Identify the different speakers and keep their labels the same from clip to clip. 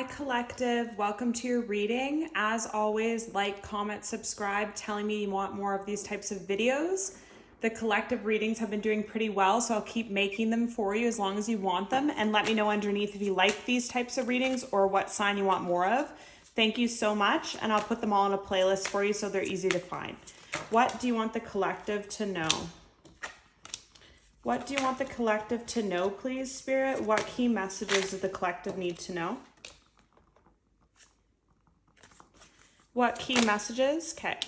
Speaker 1: collective, welcome to your reading. As always, like, comment, subscribe, telling me you want more of these types of videos. The collective readings have been doing pretty well, so I'll keep making them for you as long as you want them, and let me know underneath if you like these types of readings or what sign you want more of. Thank you so much, and I'll put them all in a playlist for you so they're easy to find. What do you want the collective to know? What do you want the collective to know, please, Spirit? What key messages does the collective need to know? What key messages? Okay.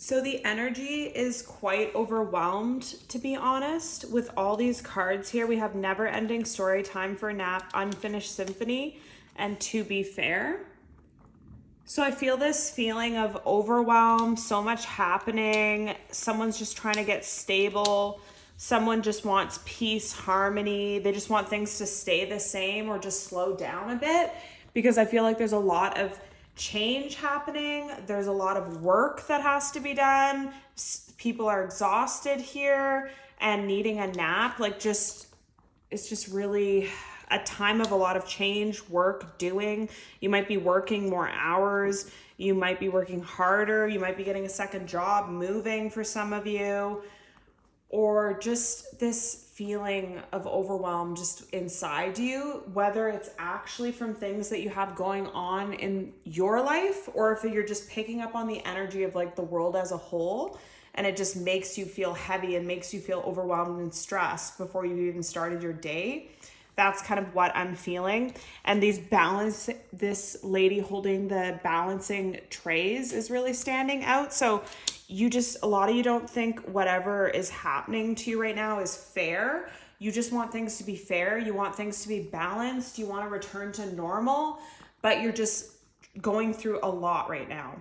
Speaker 1: So the energy is quite overwhelmed, to be honest. With all these cards here, we have Never Ending Story, Time for a Nap, Unfinished Symphony, and To Be Fair. So I feel this feeling of overwhelm, so much happening. Someone's just trying to get stable. Someone just wants peace, harmony. They just want things to stay the same or just slow down a bit, because I feel like there's a lot of change happening. There's a lot of work that has to be done. People are exhausted here and needing a nap. It's just really a time of a lot of change, work, doing. You might be working more hours. You might be working harder. You might be getting a second job, moving for some of you, or just this feeling of overwhelm just inside you, whether it's actually from things that you have going on in your life, or if you're just picking up on the energy of like the world as a whole, and it just makes you feel heavy and makes you feel overwhelmed and stressed before you even started your day. That's kind of what I'm feeling. And this lady holding the balancing trays is really standing out. So a lot of you don't think whatever is happening to you right now is fair. You just want things to be fair. You want things to be balanced. You want to return to normal, but you're just going through a lot right now.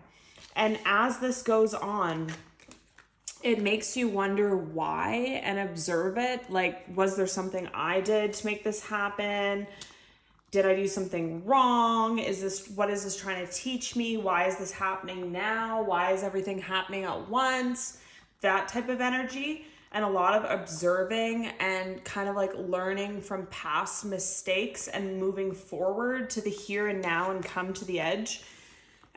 Speaker 1: And as this goes on, it makes you wonder why and observe it. Like, was there something I did to make this happen? Did I do something wrong? What is this trying to teach me? Why is this happening now? Why is everything happening at once? That type of energy, and a lot of observing and kind of like learning from past mistakes and moving forward to the here and now and come to the edge.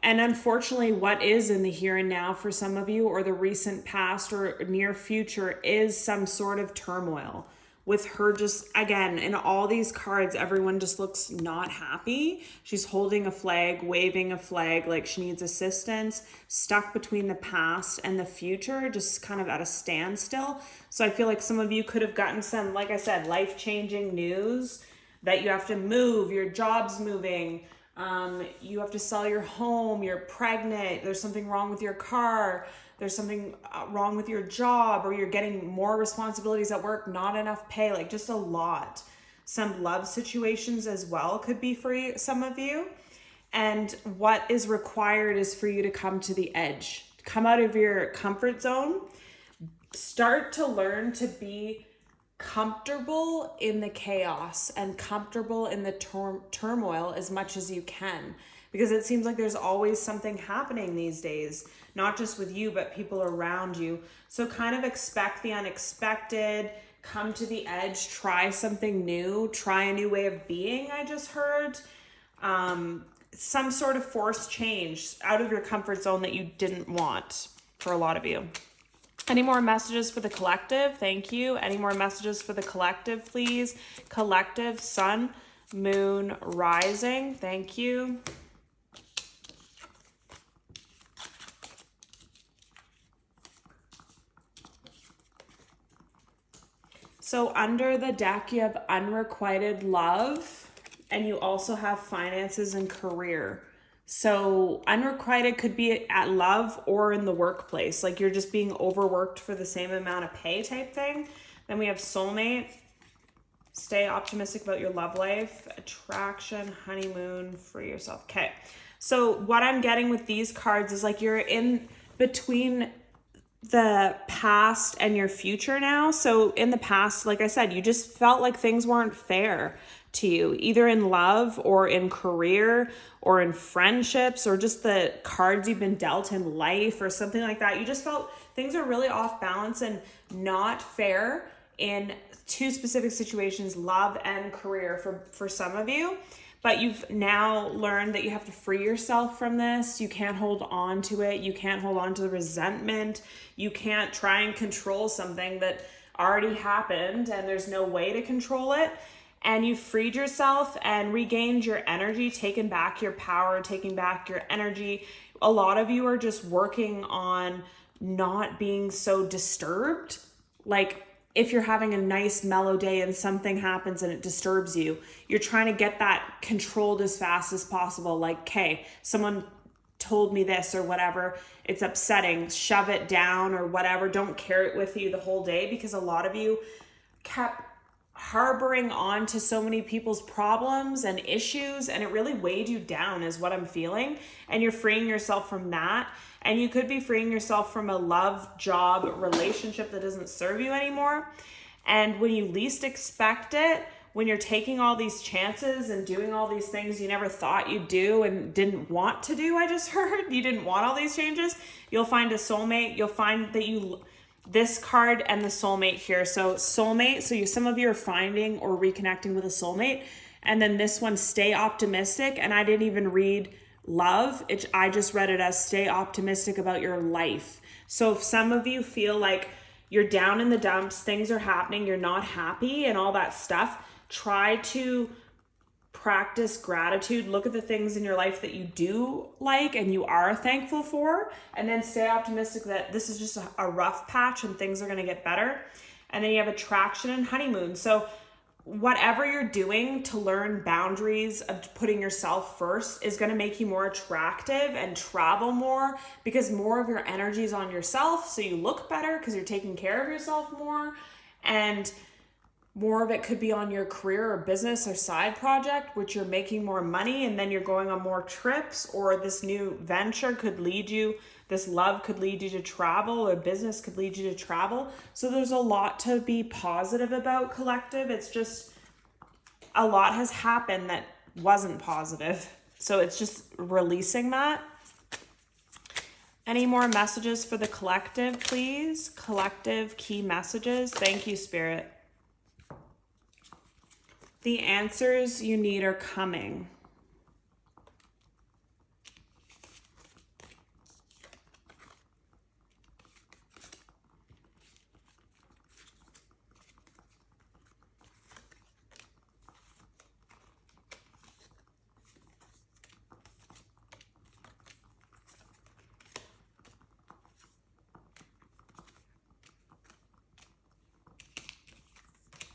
Speaker 1: And unfortunately, what is in the here and now for some of you, or the recent past or near future, is some sort of turmoil. With her just, again, in all these cards, everyone just looks not happy. She's holding a flag, waving a flag, like she needs assistance, stuck between the past and the future, just kind of at a standstill. So I feel like some of you could have gotten some, like I said, life-changing news that you have to move, your job's moving, you have to sell your home, you're pregnant, there's something wrong with your car, there's something wrong with your job, or you're getting more responsibilities at work, not enough pay, like just a lot. Some love situations as well could be for you, some of you. And what is required is for you to come to the edge, come out of your comfort zone, start to learn to be comfortable in the chaos and comfortable in the turmoil as much as you can, because it seems like there's always something happening these days, not just with you, but people around you. So kind of expect the unexpected, come to the edge, try something new, try a new way of being. I just heard some sort of forced change out of your comfort zone that you didn't want for a lot of you. Any more messages for the collective? Thank you. Any more messages for the collective, please? Collective, sun, moon, rising. Thank you. So under the deck, you have unrequited love, and you also have finances and career. So unrequited could be at love or in the workplace. Like you're just being overworked for the same amount of pay type thing. Then we have soulmate. Stay optimistic about your love life. Attraction, honeymoon, free yourself. Okay. So what I'm getting with these cards is like you're in between the past and your future now. So in the past, like I said, you just felt like things weren't fair to you, either in love or in career or in friendships or just the cards you've been dealt in life or something like that. You just felt things are really off balance and not fair in two specific situations, love and career for some of you. But you've now learned that you have to free yourself from this. You can't hold on to it. You can't hold on to the resentment. You can't try and control something that already happened and there's no way to control it. And you've freed yourself and regained your energy, taken back your power, taking back your energy. A lot of you are just working on not being so disturbed. Like, if you're having a nice mellow day and something happens and it disturbs you, you're trying to get that controlled as fast as possible. Like, okay, someone told me this or whatever, it's upsetting, shove it down or whatever. Don't carry it with you the whole day, because a lot of you kept harboring on to so many people's problems and issues, and it really weighed you down is what I'm feeling. And you're freeing yourself from that. And you could be freeing yourself from a love, job, relationship that doesn't serve you anymore. And when you least expect it, when you're taking all these chances and doing all these things you never thought you'd do and didn't want to do, I just heard, you didn't want all these changes, you'll find a soulmate. You'll find that this card and the soulmate here. So soulmate, so some of you are finding or reconnecting with a soulmate. And then this one, stay optimistic. And I didn't even read love. I just read it as stay optimistic about your life. So if some of you feel like you're down in the dumps, things are happening, you're not happy and all that stuff, try to practice gratitude. Look at the things in your life that you do like and you are thankful for, and then stay optimistic that this is just a rough patch and things are going to get better. And then you have attraction and honeymoon. So whatever you're doing to learn boundaries of putting yourself first is going to make you more attractive and travel more, because more of your energy is on yourself. So you look better because you're taking care of yourself more, and more of it could be on your career or business or side project, which you're making more money, and then you're going on more trips, or this new venture could lead you, this love could lead you to travel, or business could lead you to travel. So there's a lot to be positive about, collective. It's just a lot has happened that wasn't positive. So it's just releasing that. Any more messages for the collective, please? Collective key messages. Thank you, Spirit. The answers you need are coming.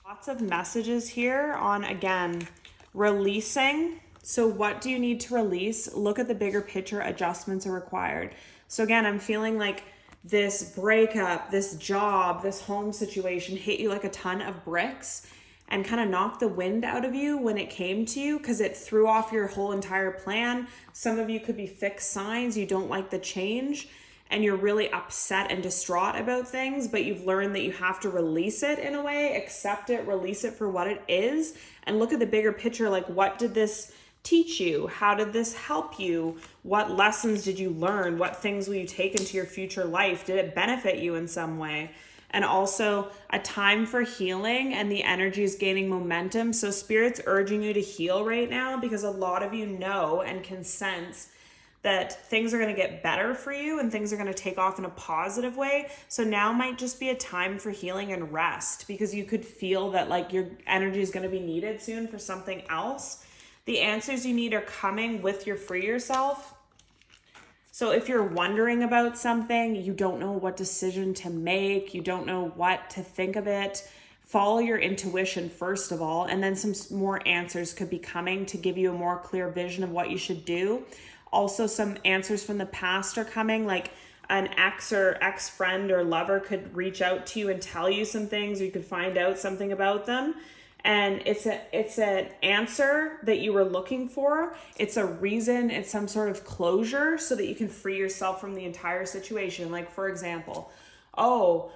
Speaker 1: Lots of messages here on, again, releasing. So what do you need to release? Look at the bigger picture. Adjustments are required. So again, I'm feeling like this breakup, this job, this home situation hit you like a ton of bricks and kind of knocked the wind out of you when it came to you, because it threw off your whole entire plan. Some of you could be fixed signs. You don't like the change and you're really upset and distraught about things, but you've learned that you have to release it in a way, accept it, release it for what it is, and look at the bigger picture. Like, what did this teach you? How did this help you? What lessons did you learn? What things will you take into your future life? Did it benefit you in some way? And also a time for healing, and the energy is gaining momentum. So Spirit's urging you to heal right now, because a lot of you know and can sense that things are going to get better for you and things are going to take off in a positive way. So now might just be a time for healing and rest, because you could feel that like your energy is going to be needed soon for something else. The answers you need are coming with your free yourself. So if you're wondering about something, you don't know what decision to make, you don't know what to think of it, follow your intuition first of all, and then some more answers could be coming to give you a more clear vision of what you should do. Also, some answers from the past are coming, like an ex or ex-friend or lover could reach out to you and tell you some things, or you could find out something about them. And it's an answer that you were looking for. It's a reason, it's some sort of closure so that you can free yourself from the entire situation. Like, for example, oh,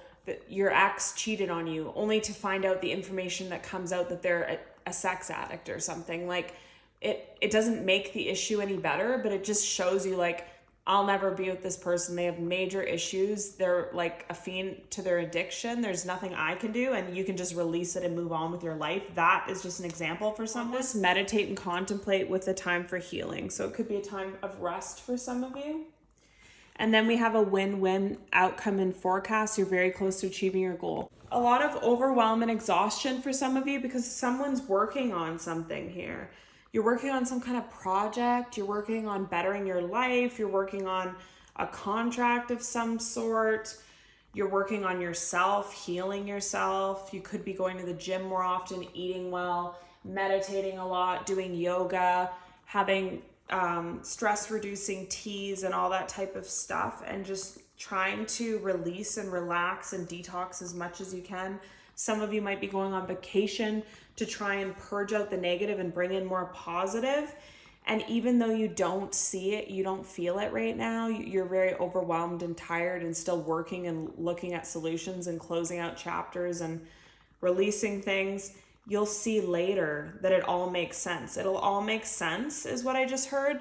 Speaker 1: your ex cheated on you, only to find out the information that comes out that they're a sex addict or something. Like, it doesn't make the issue any better, but it just shows you, like, I'll never be with this person. They have major issues. They're like a fiend to their addiction. There's nothing I can do, and you can just release it and move on with your life. That is just an example for someone. Just meditate and contemplate with a time for healing. So it could be a time of rest for some of you. And then we have a win-win outcome in forecast. You're very close to achieving your goal. A lot of overwhelm and exhaustion for some of you because someone's working on something here. You're working on some kind of project, you're working on bettering your life, you're working on a contract of some sort, you're working on yourself, healing yourself. You could be going to the gym more often, eating well, meditating a lot, doing yoga, having stress reducing teas and all that type of stuff, and just trying to release and relax and detox as much as you can. Some of you might be going on vacation to try and purge out the negative and bring in more positive. And even though you don't see it, you don't feel it right now, you're very overwhelmed and tired and still working and looking at solutions and closing out chapters and releasing things, you'll see later that it all makes sense. It'll all make sense is what I just heard.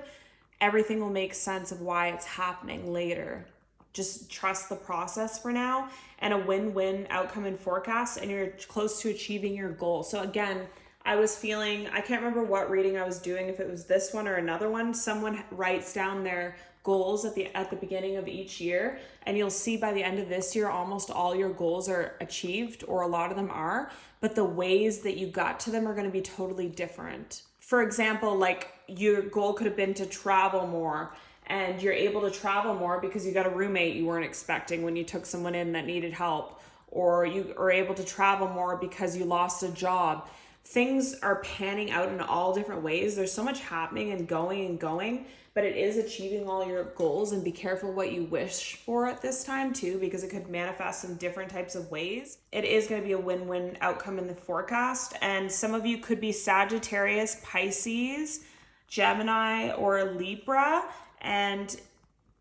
Speaker 1: Everything will make sense of why it's happening later. Just trust the process for now, and a win-win outcome in forecast, and you're close to achieving your goal. So again, I was feeling, I can't remember what reading I was doing, if it was this one or another one. Someone writes down their goals at the beginning of each year, and you'll see by the end of this year, almost all your goals are achieved, or a lot of them are, but the ways that you got to them are going to be totally different. For example, like your goal could have been to travel more, and you're able to travel more because you got a roommate you weren't expecting when you took someone in that needed help, or you are able to travel more because you lost a job. Things are panning out in all different ways. There's so much happening and going, but it is achieving all your goals. And be careful what you wish for at this time too, because it could manifest in different types of ways. It is going to be a win-win outcome in the forecast. And some of you could be Sagittarius, Pisces, Gemini, or Libra, and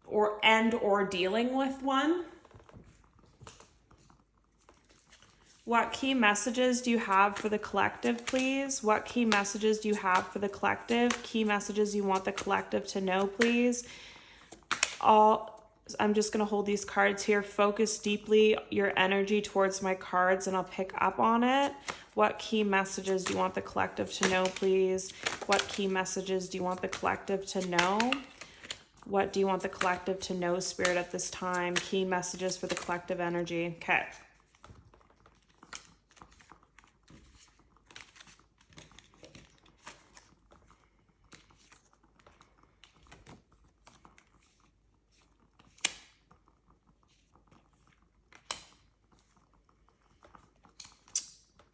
Speaker 1: or dealing with one. What key messages do you have for the collective, please? What key messages do you have for the collective? Key messages you want the collective to know, please. I'm just going to hold these cards here. Focus deeply your energy towards my cards, and I'll pick up on it. What key messages do you want the collective to know, please? What key messages do you want the collective to know? What do you want the collective to know, Spirit, at this time? Key messages for the collective energy. Okay.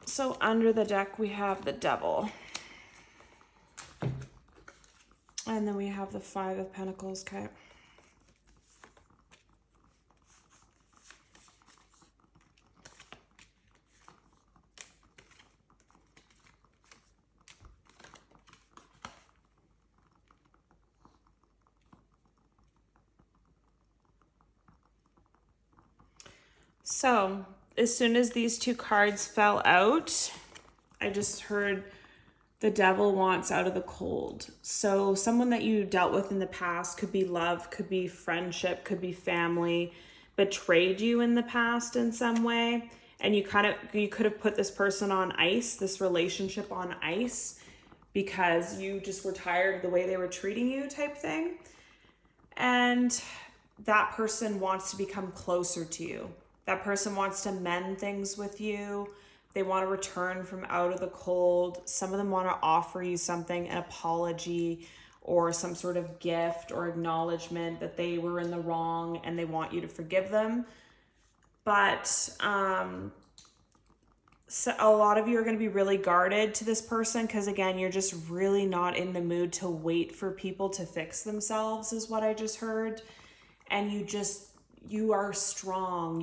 Speaker 1: So under the deck, we have the Devil. And then we have the Five of Pentacles, okay? So as soon as these two cards fell out, I just heard the Devil wants out of the cold. So someone that you dealt with in the past, could be love, could be friendship, could be family, betrayed you in the past in some way. And you could have put this person on ice, this relationship on ice, because you just were tired of the way they were treating you type thing. And that person wants to become closer to you. That person wants to mend things with you. They want to return from out of the cold. Some of them want to offer you something, an apology or some sort of gift or acknowledgement that they were in the wrong and they want you to forgive them. But so a lot of you are going to be really guarded to this person because, again, you're just really not in the mood to wait for people to fix themselves is what I just heard. And you are strong.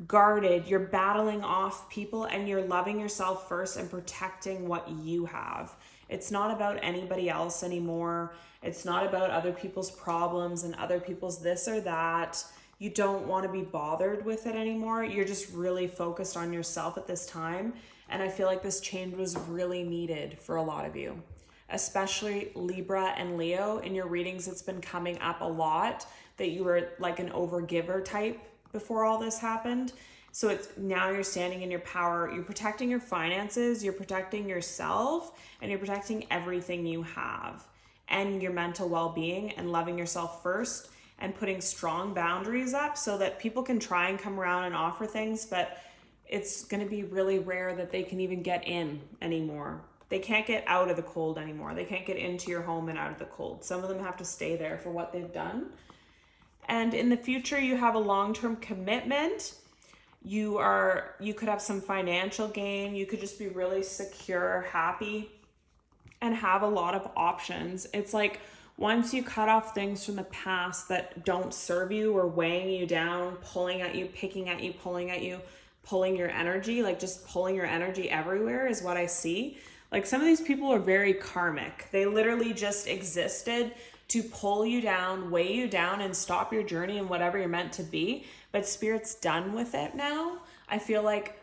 Speaker 1: guarded, you're battling off people, and you're loving yourself first and protecting what you have. It's not about anybody else anymore. It's not about other people's problems and other people's this or that. You don't want to be bothered with it anymore. You're just really focused on yourself at this time. And I feel like this change was really needed for a lot of you, especially Libra and Leo. In your readings, it's been coming up a lot that you were like an overgiver type before all this happened. So it's now you're standing in your power. You're protecting your finances, you're protecting yourself, and you're protecting everything you have, and your mental well-being, and loving yourself first, and putting strong boundaries up so that people can try and come around and offer things, but it's going to be really rare that they can even get in anymore. They can't get out of the cold anymore. They can't get into your home and out of the cold. Some of them have to stay there for what they've done. And in the future, you have a long-term commitment. You could have some financial gain. You could just be really secure, happy, and have a lot of options. It's like once you cut off things from the past that don't serve you or weighing you down, pulling at you, picking at you, pulling your energy, like just pulling your energy everywhere is what I see. Like some of these people are very karmic. They literally just existed to pull you down, weigh you down, and stop your journey and whatever you're meant to be. But Spirit's done with it now. I feel like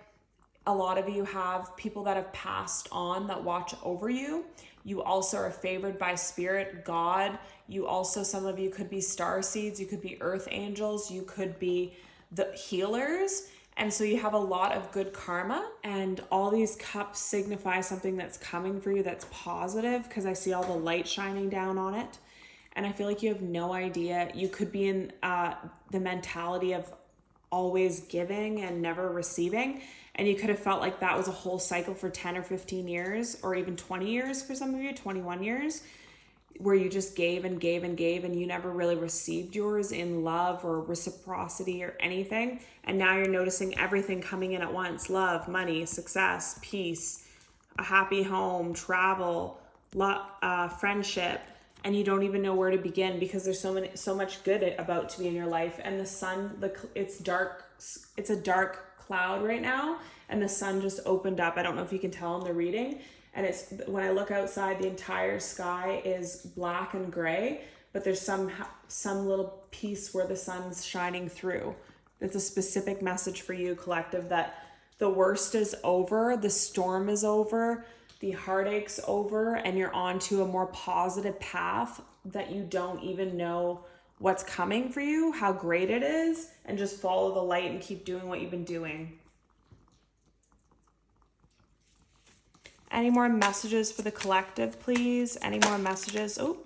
Speaker 1: a lot of you have people that have passed on that watch over you. You also are favored by Spirit, God. You also, some of you could be star seeds. You could be earth angels. You could be the healers. And so you have a lot of good karma, and all these cups signify something that's coming for you that's positive, because I see all the light shining down on it. And I feel like you have no idea. You could be in the mentality of always giving and never receiving. And you could have felt like that was a whole cycle for 10 or 15 years, or even 20 years for some of you, 21 years, where you just gave and gave and gave, and you never really received yours in love or reciprocity or anything. And now you're noticing everything coming in at once: love, money, success, peace, a happy home, travel, friendship. And you don't even know where to begin, because there's so much good about to be in your life. And the sun, it's dark. It's a dark cloud right now, and the sun just opened up. I don't know if you can tell in the reading. And it's, when I look outside, the entire sky is black and gray, but there's some little piece where the sun's shining through. It's a specific message for you, collective, that the worst is over, the storm is over, the heartache's over, and you're onto a more positive path that you don't even know what's coming for you, how great it is, and just follow the light and keep doing what you've been doing. Any more messages for the collective, please? Any more messages? Oh.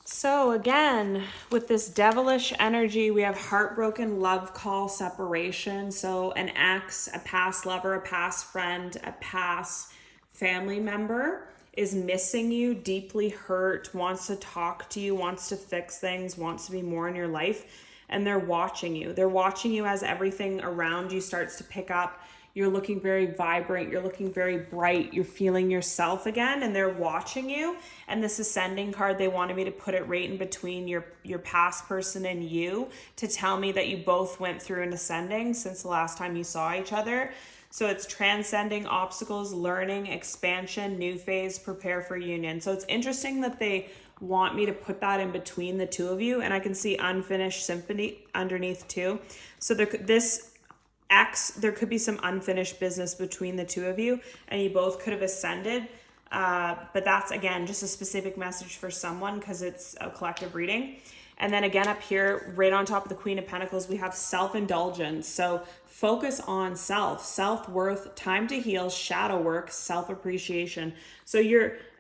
Speaker 1: So again, with this devilish energy, we have heartbroken love call separation. So an ex, a past lover, a past friend, a past family member is missing you, deeply hurt, wants to talk to you, wants to fix things, wants to be more in your life. And they're watching you. They're watching you as everything around you starts to pick up. You're looking very vibrant. You're looking very bright. You're feeling yourself again, and they're watching you. And this ascending card, they wanted me to put it right in between your past person and you, to tell me that you both went through an ascending since the last time you saw each other. So it's transcending obstacles, learning, expansion, new phase, prepare for union. So it's interesting that they want me to put that in between the two of you. And I can see unfinished symphony underneath too. So there could be some unfinished business between the two of you, and you both could have ascended. But that's, again, just a specific message for someone, because it's a collective reading. And then again, up here, right on top of the Queen of Pentacles, we have self-indulgence. So focus on self-worth, time to heal, shadow work, self-appreciation. So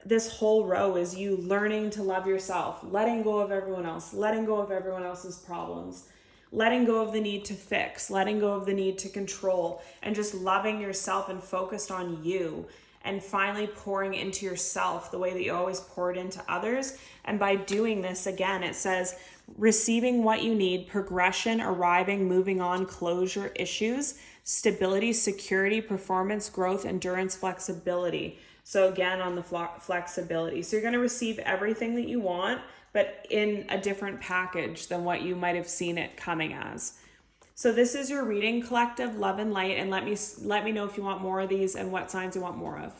Speaker 1: this whole row is you learning to love yourself, letting go of everyone else, letting go of everyone else's problems, letting go of the need to fix, letting go of the need to control, and just loving yourself and focused on you, and finally pouring into yourself the way that you always poured into others. And by doing this, again, it says receiving what you need, progression, arriving, moving on, closure, issues, stability, security, performance, growth, endurance, flexibility. So again, on the flexibility. So you're going to receive everything that you want, but in a different package than what you might have seen it coming as. So this is your reading, collective, love and light. And let me know if you want more of these and what signs you want more of.